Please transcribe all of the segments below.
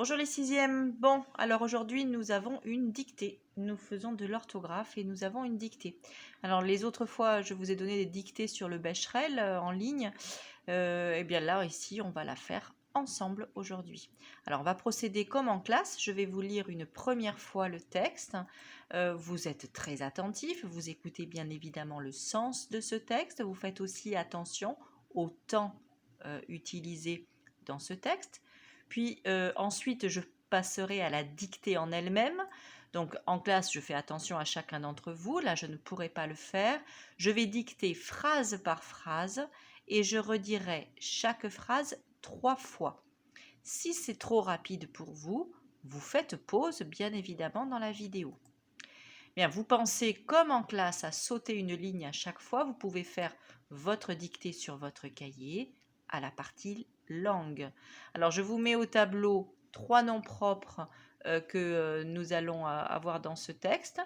Bonjour les sixièmes. Bon, alors aujourd'hui nous avons une dictée. Nous faisons de l'orthographe et nous avons une dictée. Alors les autres fois je vous ai donné des dictées sur le Becherel en ligne. Et bien là ici on va la faire ensemble aujourd'hui. Alors on va procéder comme en classe. Je vais vous lire une première fois le texte. Vous êtes très attentifs. Vous écoutez bien évidemment le sens de ce texte. Vous faites aussi attention au temps utilisé dans ce texte. Puis ensuite, je passerai à la dictée en elle-même. Donc en classe, je fais attention à chacun d'entre vous. Là, je ne pourrai pas le faire. Je vais dicter phrase par phrase et je redirai chaque phrase 3 fois. Si c'est trop rapide pour vous, vous faites pause, bien évidemment, dans la vidéo. Bien, vous pensez comme en classe à sauter une ligne à chaque fois. Vous pouvez faire votre dictée sur votre cahier à la partie langue. Alors, je vous mets au tableau 3 noms propres que nous allons avoir dans ce texte.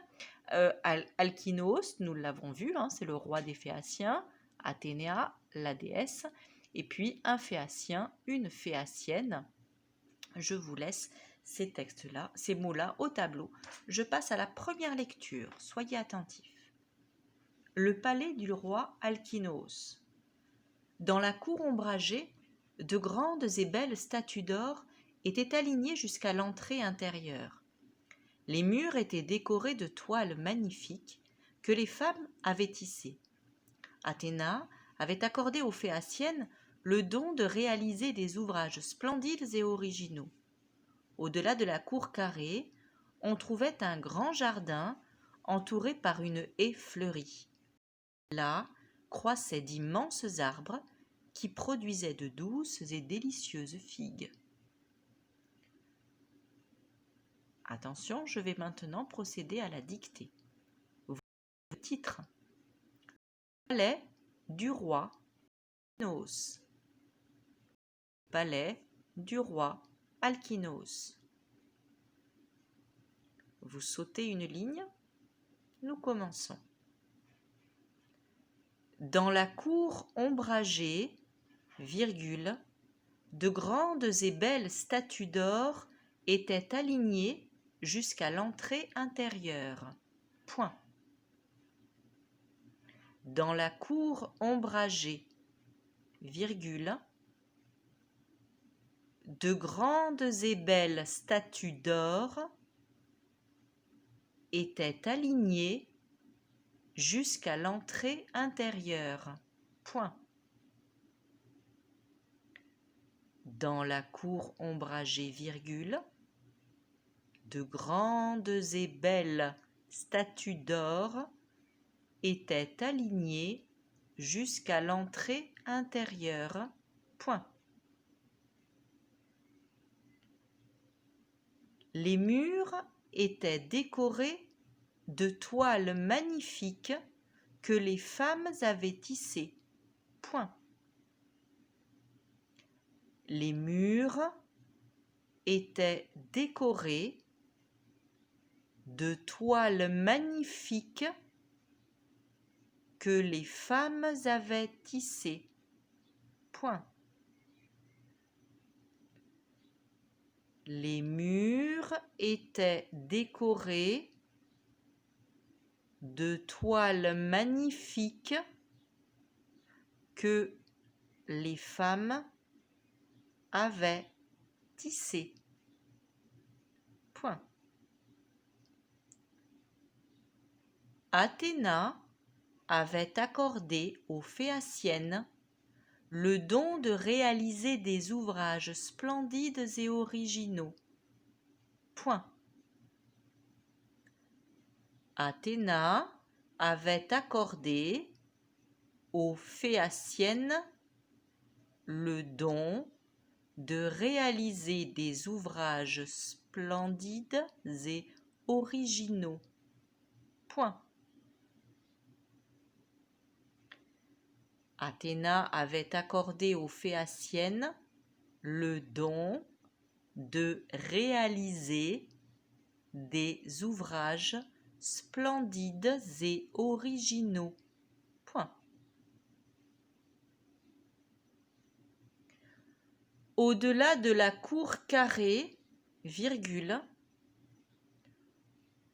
Alkinos, nous l'avons vu, hein, c'est le roi des Phéaciens. Athéna, la déesse. Et puis un Phéacien, une Phéacienne. Je vous laisse ces textes-là, ces mots-là au tableau. Je passe à la première lecture. Soyez attentifs. Le palais du roi Alkinos. Dans la cour ombragée, de grandes et belles statues d'or étaient alignées jusqu'à l'entrée intérieure. Les murs étaient décorés de toiles magnifiques que les femmes avaient tissées. Athéna avait accordé aux Phéaciennes le don de réaliser des ouvrages splendides et originaux. Au-delà de la cour carrée, on trouvait un grand jardin entouré par une haie fleurie. Là croissaient d'immenses arbres qui produisaient de douces et délicieuses figues. Attention, je vais maintenant procéder à la dictée. Le titre. Palais du roi Alkinos. Palais du roi Alkinos. Vous sautez une ligne. Nous commençons. Dans la cour ombragée, virgule, de grandes et belles statues d'or étaient alignées jusqu'à l'entrée intérieure. Point. Dans la cour ombragée, virgule, de grandes et belles statues d'or étaient alignées jusqu'à l'entrée intérieure. Point. Dans la cour ombragée, virgule, de grandes et belles statues d'or étaient alignées jusqu'à l'entrée intérieure. Point. Les murs étaient décorés de toiles magnifiques que les femmes avaient tissées. Point. Les murs étaient décorés de toiles magnifiques que les femmes avaient tissées. Point. Les murs étaient décorés de toiles magnifiques que les femmes avaient tissées. Point. Athéna avait accordé aux Phéaciennes le don de réaliser des ouvrages splendides et originaux. Point. Athéna avait accordé aux Phéaciennes le don de réaliser des ouvrages splendides et originaux. Point. Athéna avait accordé aux Phéaciennes le don de réaliser des ouvrages splendides et originaux. Point. Au-delà de la cour carrée, virgule,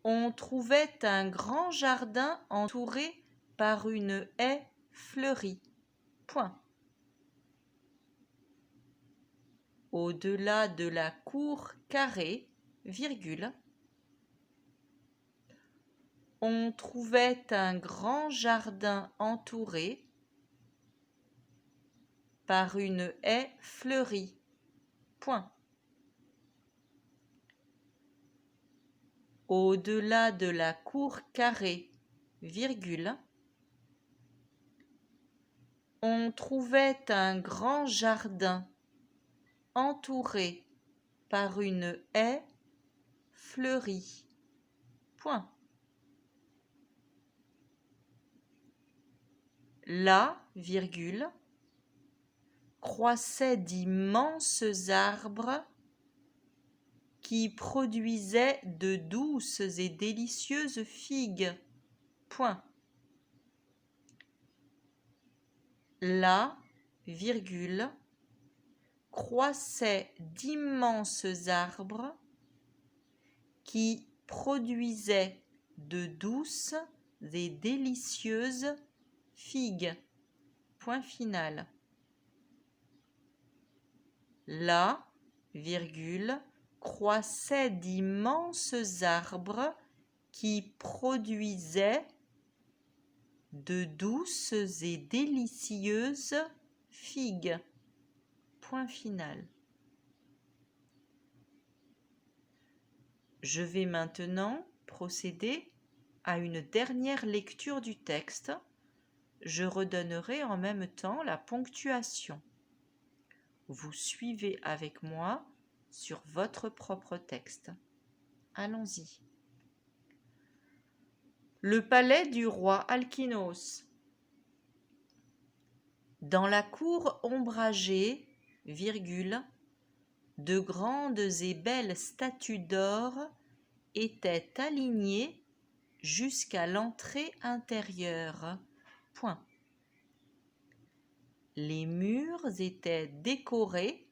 on trouvait un grand jardin entouré par une haie fleurie. Point. Au-delà de la cour carrée, virgule, on trouvait un grand jardin entouré par une haie fleurie. Point. Au-delà de la cour carrée, virgule, on trouvait un grand jardin entouré par une haie fleurie. Point. Là, virgule, croissaient d'immenses arbres qui produisaient de douces et délicieuses figues. Point. Là, virgule, croissaient d'immenses arbres qui produisaient de douces et délicieuses figues. Point final. Là, virgule, croissaient d'immenses arbres qui produisaient de douces et délicieuses figues. Point final. Je vais maintenant procéder à une dernière lecture du texte. Je redonnerai en même temps la ponctuation. Vous suivez avec moi sur votre propre texte. Allons-y. Le palais du roi Alkinos. Dans la cour ombragée, virgule, de grandes et belles statues d'or étaient alignées jusqu'à l'entrée intérieure. Point. Les murs étaient décorés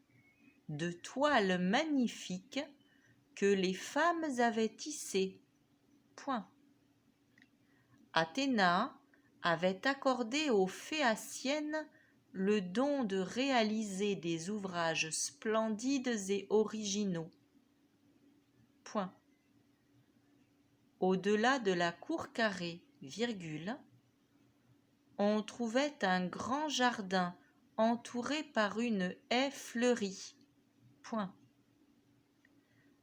de toiles magnifiques que les femmes avaient tissées. Point. Athéna avait accordé aux Phéaciennes le don de réaliser des ouvrages splendides et originaux. Point. Au-delà de la cour carrée, virgule, on trouvait un grand jardin entouré par une haie fleurie. Point.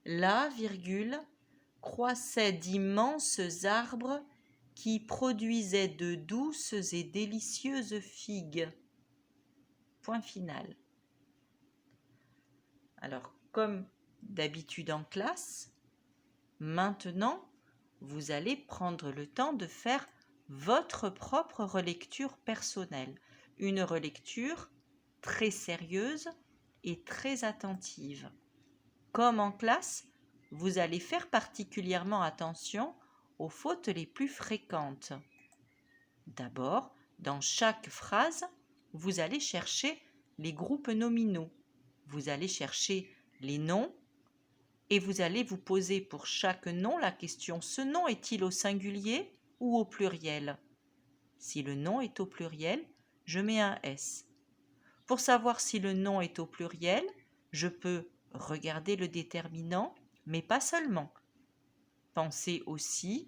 Là, virgule, croissaient d'immenses arbres qui produisaient de douces et délicieuses figues. Point final. Alors, comme d'habitude en classe, maintenant, vous allez prendre le temps de faire votre propre relecture personnelle. Une relecture très sérieuse et très attentive. Comme en classe, vous allez faire particulièrement attention aux fautes les plus fréquentes. D'abord, dans chaque phrase, vous allez chercher les groupes nominaux. Vous allez chercher les noms et vous allez vous poser pour chaque nom la question: ce nom est-il au singulier ou au pluriel? Si le nom est au pluriel, je mets un S. Pour savoir si le nom est au pluriel, je peux regarder le déterminant, mais pas seulement. Pensez aussi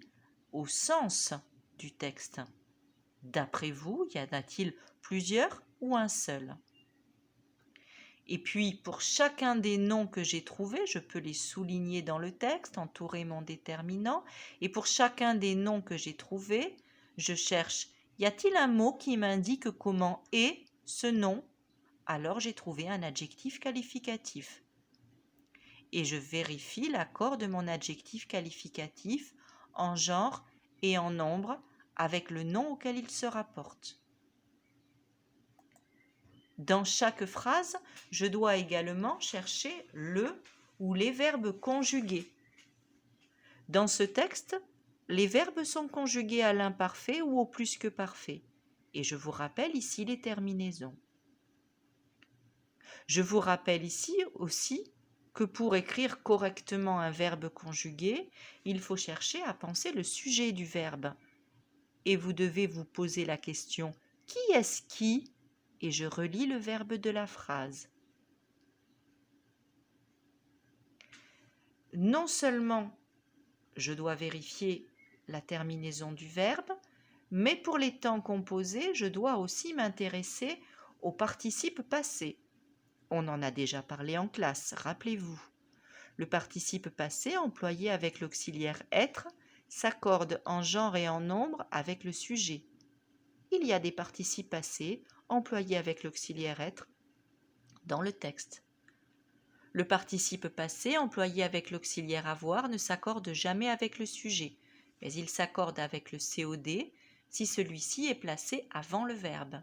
au sens du texte. D'après vous, y en a-t-il plusieurs ou un seul? Et puis, pour chacun des noms que j'ai trouvés, je peux les souligner dans le texte, entourer mon déterminant. Et pour chacun des noms que j'ai trouvés, je cherche: y a-t-il un mot qui m'indique comment est ce nom? Alors j'ai trouvé un adjectif qualificatif. Et je vérifie l'accord de mon adjectif qualificatif en genre et en nombre avec le nom auquel il se rapporte. Dans chaque phrase, je dois également chercher le ou les verbes conjugués. Dans ce texte, les verbes sont conjugués à l'imparfait ou au plus que parfait. Et je vous rappelle ici les terminaisons. Je vous rappelle ici aussi que pour écrire correctement un verbe conjugué, il faut chercher à penser le sujet du verbe. Et vous devez vous poser la question « Qui est-ce qui ?» et je relis le verbe de la phrase. Non seulement je dois vérifier la terminaison du verbe, mais pour les temps composés, je dois aussi m'intéresser au participe passé. On en a déjà parlé en classe, rappelez-vous. Le participe passé employé avec l'auxiliaire être s'accorde en genre et en nombre avec le sujet. Il y a des participes passés employés avec l'auxiliaire être dans le texte. Le participe passé employé avec l'auxiliaire avoir ne s'accorde jamais avec le sujet, mais il s'accorde avec le COD si celui-ci est placé avant le verbe.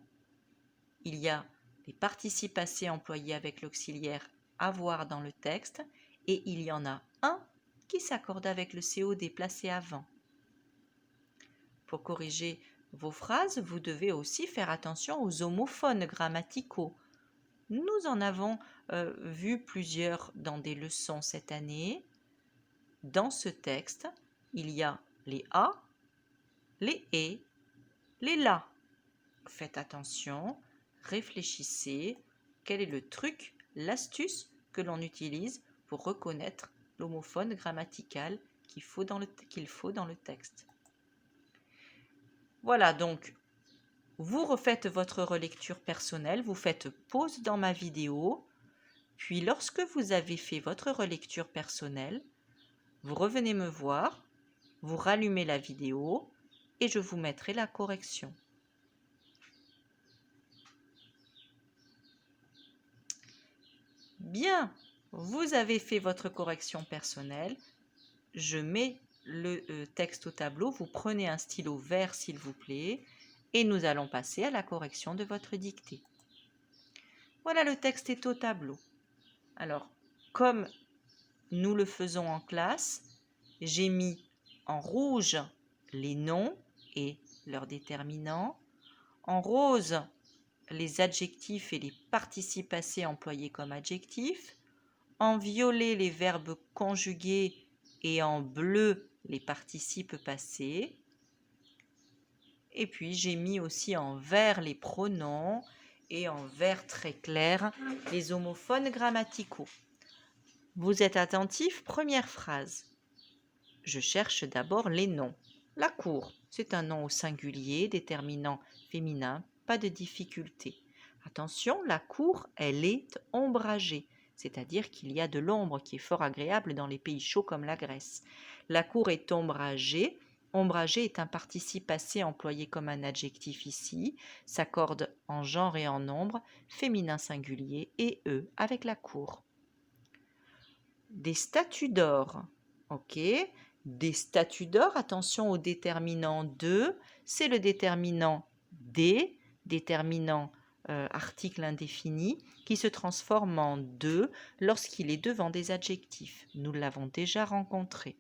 Il y a des participes passés employés avec l'auxiliaire avoir dans le texte et il y en a un qui s'accorde avec le COD placé avant. Pour corriger vos phrases, vous devez aussi faire attention aux homophones grammaticaux. Nous en avons vu plusieurs dans des leçons cette année. Dans ce texte, il y a les A, les E, les LA. Faites attention, réfléchissez, quel est le truc, l'astuce que l'on utilise pour reconnaître l'homophone grammatical qu'il faut dans le texte. Voilà, donc vous refaites votre relecture personnelle, vous faites pause dans ma vidéo, puis lorsque vous avez fait votre relecture personnelle, vous revenez me voir, vous rallumez la vidéo et je vous mettrai la correction. Bien, vous avez fait votre correction personnelle, je mets le texte au tableau, vous prenez un stylo vert s'il vous plaît et nous allons passer à la correction de votre dictée. Voilà, le texte est au tableau. Alors, comme nous le faisons en classe, j'ai mis en rouge les noms et leurs déterminants, en rose les adjectifs et les participes passés employés comme adjectifs, en violet les verbes conjugués et en bleu les participes passés. Et puis j'ai mis aussi en vert les pronoms et en vert très clair les homophones grammaticaux. Vous êtes attentifs? Première phrase. Je cherche d'abord les noms. La cour, c'est un nom au singulier, déterminant féminin, pas de difficulté. Attention, la cour, elle est ombragée, c'est-à-dire qu'il y a de l'ombre qui est fort agréable dans les pays chauds comme la Grèce. La cour est ombragée. Ombragé est un participe passé employé comme un adjectif ici, s'accorde en genre et en nombre, féminin singulier et avec la cour. Des statues d'or, ok. Des statues d'or, attention au déterminant de, c'est le déterminant des, déterminant article indéfini, qui se transforme en de lorsqu'il est devant des adjectifs. Nous l'avons déjà rencontré.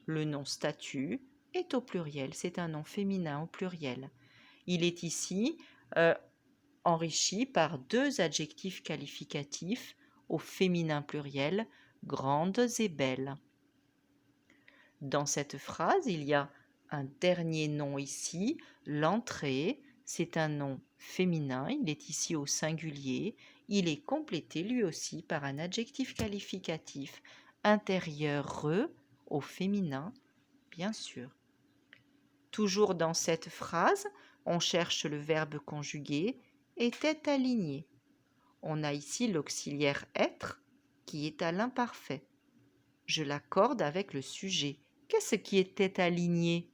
Le nom statue est au pluriel, c'est un nom féminin au pluriel. Il est ici enrichi par deux adjectifs qualificatifs au féminin pluriel, grandes et belles. Dans cette phrase, il y a un dernier nom ici, l'entrée, c'est un nom féminin, il est ici au singulier, il est complété lui aussi par un adjectif qualificatif intérieur au féminin, bien sûr. Toujours dans cette phrase, on cherche le verbe conjugué était aligné. On a ici l'auxiliaire être qui est à l'imparfait. Je l'accorde avec le sujet. Qu'est-ce qui était aligné?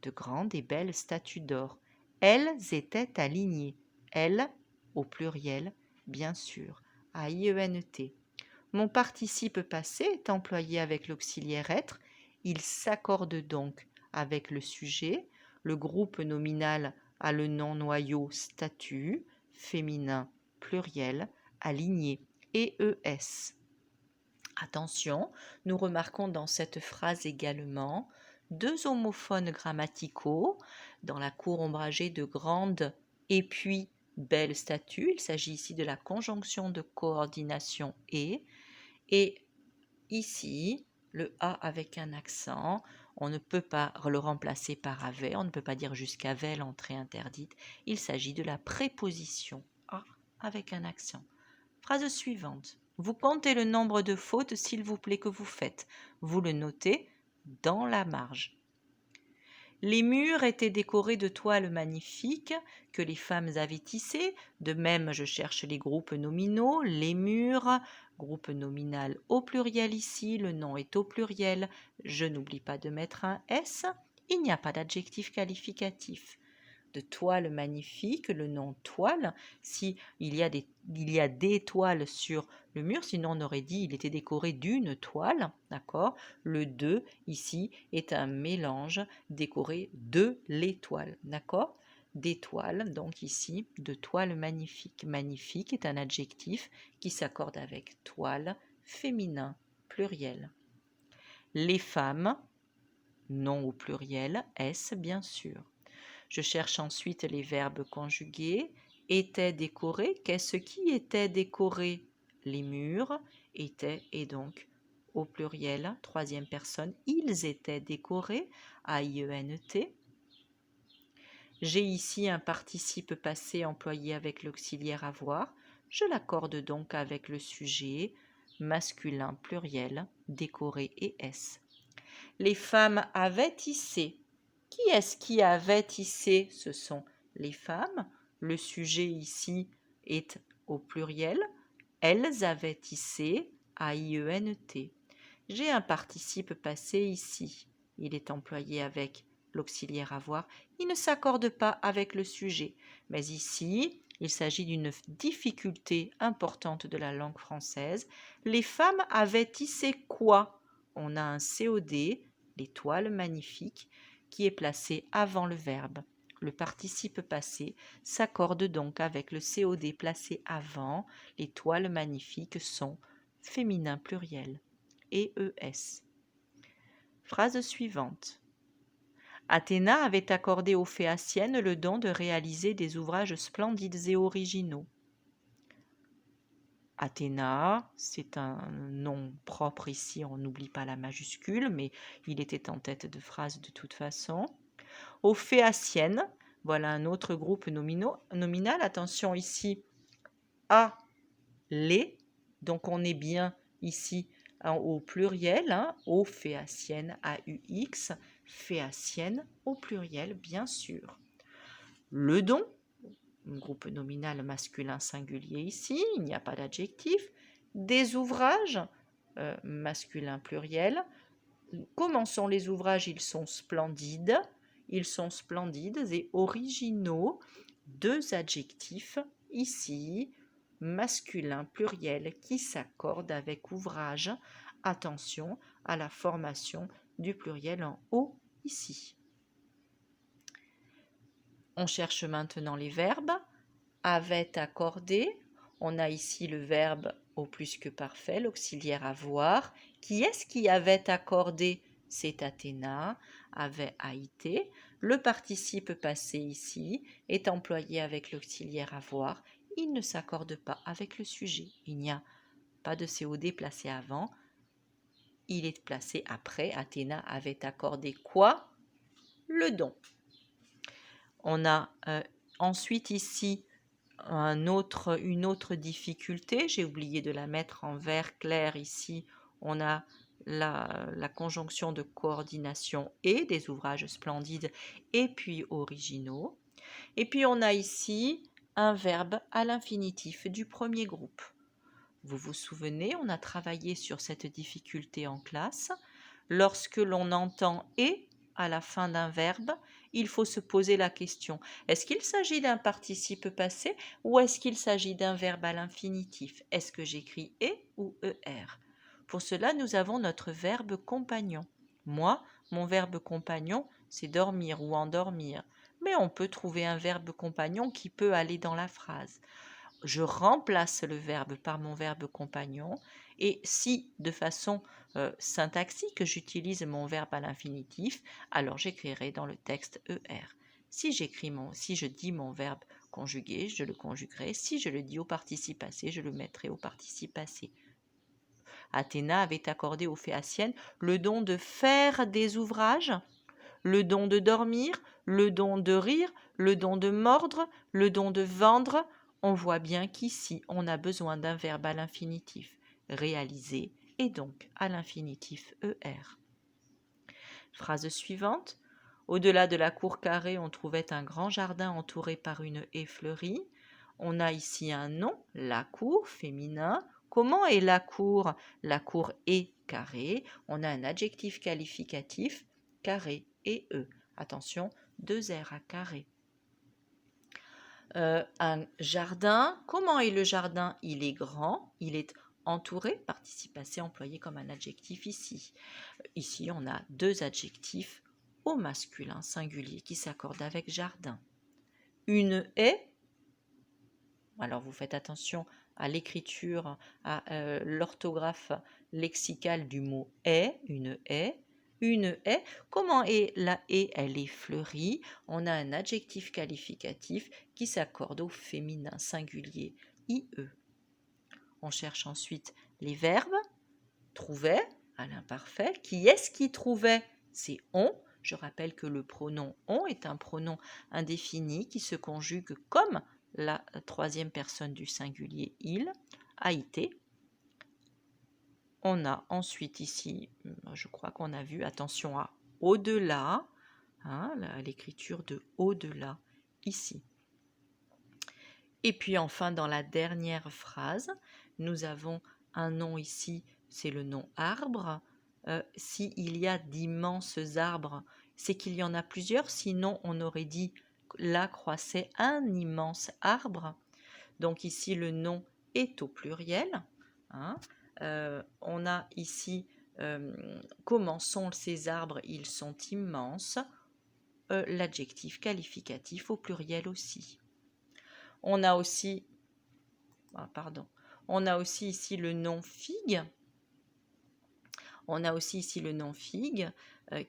De grandes et belles statues d'or. Elles étaient alignées. Elles, au pluriel, bien sûr. A-I-E-N-T. Mon participe passé est employé avec l'auxiliaire être. Il s'accorde donc avec le sujet. Le groupe nominal a le nom noyau statue, féminin pluriel, aligné, EES. Attention, nous remarquons dans cette phrase également deux homophones grammaticaux dans la cour ombragée de grande et puis belle statue. Il s'agit ici de la conjonction de coordination et ici, le A avec un accent, on ne peut pas le remplacer par avait, on ne peut pas dire jusqu'avait l'entrée interdite. Il s'agit de la préposition A avec un accent. Phrase suivante. Vous comptez le nombre de fautes, s'il vous plaît, que vous faites. Vous le notez dans la marge. Les murs étaient décorés de toiles magnifiques que les femmes avaient tissées. De même, je cherche les groupes nominaux, les murs, groupe nominal au pluriel ici, le nom est au pluriel. Je n'oublie pas de mettre un S. Il n'y a pas d'adjectif qualificatif. De toile magnifique, le nom toile, si il y a des toiles sur le mur, sinon on aurait dit il était décoré d'une toile, d'accord. Le de ici est un mélange décoré de l'étoile, d'accord. Des toiles, donc ici, de toile magnifique. Magnifique est un adjectif qui s'accorde avec toile, féminin, pluriel. Les femmes, nom au pluriel, S bien sûr. Je cherche ensuite les verbes conjugués. Était décoré. Qu'est-ce qui était décoré? Les murs. Étaient et donc au pluriel, troisième personne. Ils étaient décorés. A-I-E-N-T. J'ai ici un participe passé employé avec l'auxiliaire avoir. Je l'accorde donc avec le sujet masculin pluriel, décoré et S. Les femmes avaient tissé. Qui est-ce qui avait tissé? Ce sont les femmes. Le sujet ici est au pluriel. Elles avaient tissé, A-I-E-N-T. J'ai un participe passé ici. Il est employé avec l'auxiliaire avoir. Il ne s'accorde pas avec le sujet. Mais ici, il s'agit d'une difficulté importante de la langue française. Les femmes avaient tissé quoi? On a un COD, l'étoile magnifique, qui est placé avant le verbe. Le participe passé s'accorde donc avec le COD placé avant. Les toiles magnifiques sont féminin pluriel. ES. Phrase suivante. Athéna avait accordé aux Phéaciennes le don de réaliser des ouvrages splendides et originaux. Athéna, c'est un nom propre ici, on n'oublie pas la majuscule, mais il était en tête de phrase de toute façon. Aux Phéaciennes, voilà un autre groupe nominal. Attention ici, à les, donc on est bien ici au pluriel, aux Phéaciennes, AUX, Phéaciennes au pluriel, bien sûr. Le don, groupe nominal masculin singulier ici, il n'y a pas d'adjectif. Des ouvrages, masculin pluriel. Comment sont les ouvrages? Ils sont splendides. Ils sont splendides et originaux. Deux adjectifs ici, masculin pluriel qui s'accorde avec ouvrage. Attention à la formation du pluriel en haut ici. On cherche maintenant les verbes. Avait accordé. On a ici le verbe au plus que parfait, l'auxiliaire avoir. Qui est-ce qui avait accordé? C'est Athéna, avait haïté. Le participe passé ici est employé avec l'auxiliaire avoir. Il ne s'accorde pas avec le sujet. Il n'y a pas de COD placé avant. Il est placé après. Athéna avait accordé quoi? Le don. On a ensuite ici une autre difficulté. J'ai oublié de la mettre en vert clair ici. On a la conjonction de coordination et des ouvrages splendides et puis originaux. Et puis on a ici un verbe à l'infinitif du premier groupe. Vous vous souvenez, on a travaillé sur cette difficulté en classe. Lorsque l'on entend « et » à la fin d'un verbe, il faut se poser la question, est-ce qu'il s'agit d'un participe passé ou est-ce qu'il s'agit d'un verbe à l'infinitif? Est-ce que j'écris « et » ou « er » Pour cela, nous avons notre verbe compagnon. Moi, mon verbe compagnon, c'est dormir ou endormir. Mais on peut trouver un verbe compagnon qui peut aller dans la phrase. Je remplace le verbe par mon verbe compagnon et si de façon syntaxique j'utilise mon verbe à l'infinitif, alors j'écrirai dans le texte ER. Si je dis mon verbe conjugué, je le conjuguerai. Si je le dis au participe passé, je le mettrai au participe passé. Athéna avait accordé aux Phéaciennes le don de faire des ouvrages, le don de dormir, le don de rire, le don de mordre, le don de vendre. On voit bien qu'ici, on a besoin d'un verbe à l'infinitif réalisé et donc à l'infinitif ER. Phrase suivante. Au-delà de la cour carrée, on trouvait un grand jardin entouré par une haie fleurie. On a ici un nom, la cour, féminin. Comment est la cour? La cour est carrée. On a un adjectif qualificatif, carré et E. Attention, 2 R à carré. Un jardin. Comment est le jardin? Il est grand, il est entouré, participe passé employé comme un adjectif ici. Ici, on a 2 adjectifs au masculin singulier qui s'accordent avec jardin. Une haie, alors vous faites attention à l'écriture, à l'orthographe lexicale du mot haie, une haie. Une haie, comment est la haie? Elle est fleurie. On a un adjectif qualificatif qui s'accorde au féminin singulier IE. On cherche ensuite les verbes. Trouvait, à l'imparfait. Qui est-ce qui trouvait? C'est on. Je rappelle que le pronom on est un pronom indéfini qui se conjugue comme la troisième personne du singulier il, a été. On a ensuite ici, je crois qu'on a vu, attention à au-delà, hein, l'écriture de au-delà ici. Et puis enfin, dans la dernière phrase, nous avons un nom ici, c'est le nom arbre. S'il y a d'immenses arbres, c'est qu'il y en a plusieurs, sinon on aurait dit là croissait un immense arbre. Donc ici, le nom est au pluriel. Hein. On a ici comment sont ces arbres? Ils sont immenses. L'adjectif qualificatif au pluriel aussi. On a aussi, on a aussi ici le nom figue. On a aussi ici le nom figue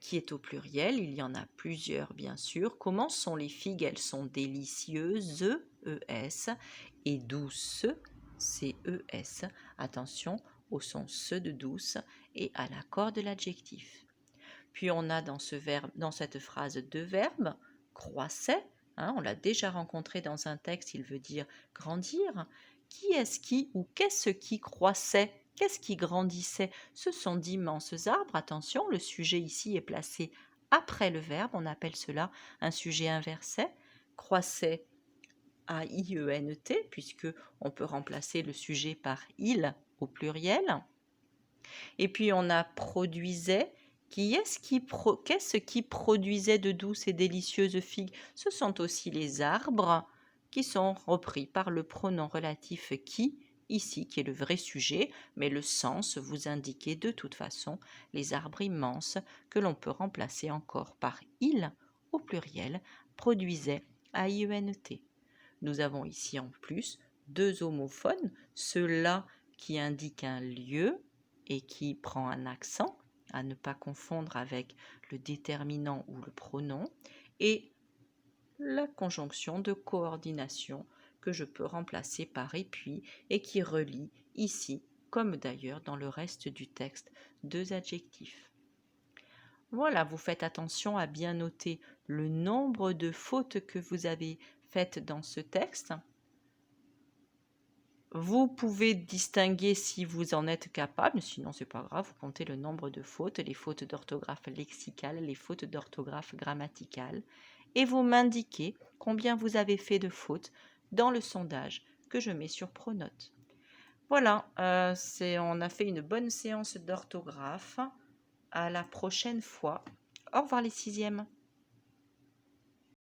qui est au pluriel. Il y en a plusieurs, bien sûr. Comment sont les figues? Elles sont délicieuses, ES, et douces, CES. Attention au son se de douce et à l'accord de l'adjectif. Puis on a dans cette phrase 2 verbes, croissait. On l'a déjà rencontré dans un texte, il veut dire grandir. Qui est-ce qui ou qu'est-ce qui croissait? Qu'est-ce qui grandissait? Ce sont d'immenses arbres. Attention, le sujet ici est placé après le verbe. On appelle cela un sujet inversé. Croissait A-I-E-N-T, puisque on peut remplacer le sujet par il au pluriel. Et puis on a produisait. Qu'est-ce qui produisait de douces et délicieuses figues? Ce sont aussi les arbres qui sont repris par le pronom relatif qui, ici, qui est le vrai sujet, mais le sens vous indiquait de toute façon les arbres immenses que l'on peut remplacer encore par il au pluriel, produisait A-I-E-N-T. Nous avons ici en plus 2 homophones, ceux-là qui indiquent un lieu et qui prend un accent, à ne pas confondre avec le déterminant ou le pronom, et la conjonction de coordination que je peux remplacer par et puis et qui relie ici, comme d'ailleurs dans le reste du texte, 2 adjectifs. Voilà, vous faites attention à bien noter le nombre de fautes que vous avez faites dans ce texte. Vous pouvez distinguer si vous en êtes capable, sinon c'est pas grave, vous comptez le nombre de fautes, les fautes d'orthographe lexicale, les fautes d'orthographe grammaticale, et vous m'indiquez combien vous avez fait de fautes dans le sondage que je mets sur Pronote. Voilà, on a fait une bonne séance d'orthographe. À la prochaine fois. Au revoir les 6e.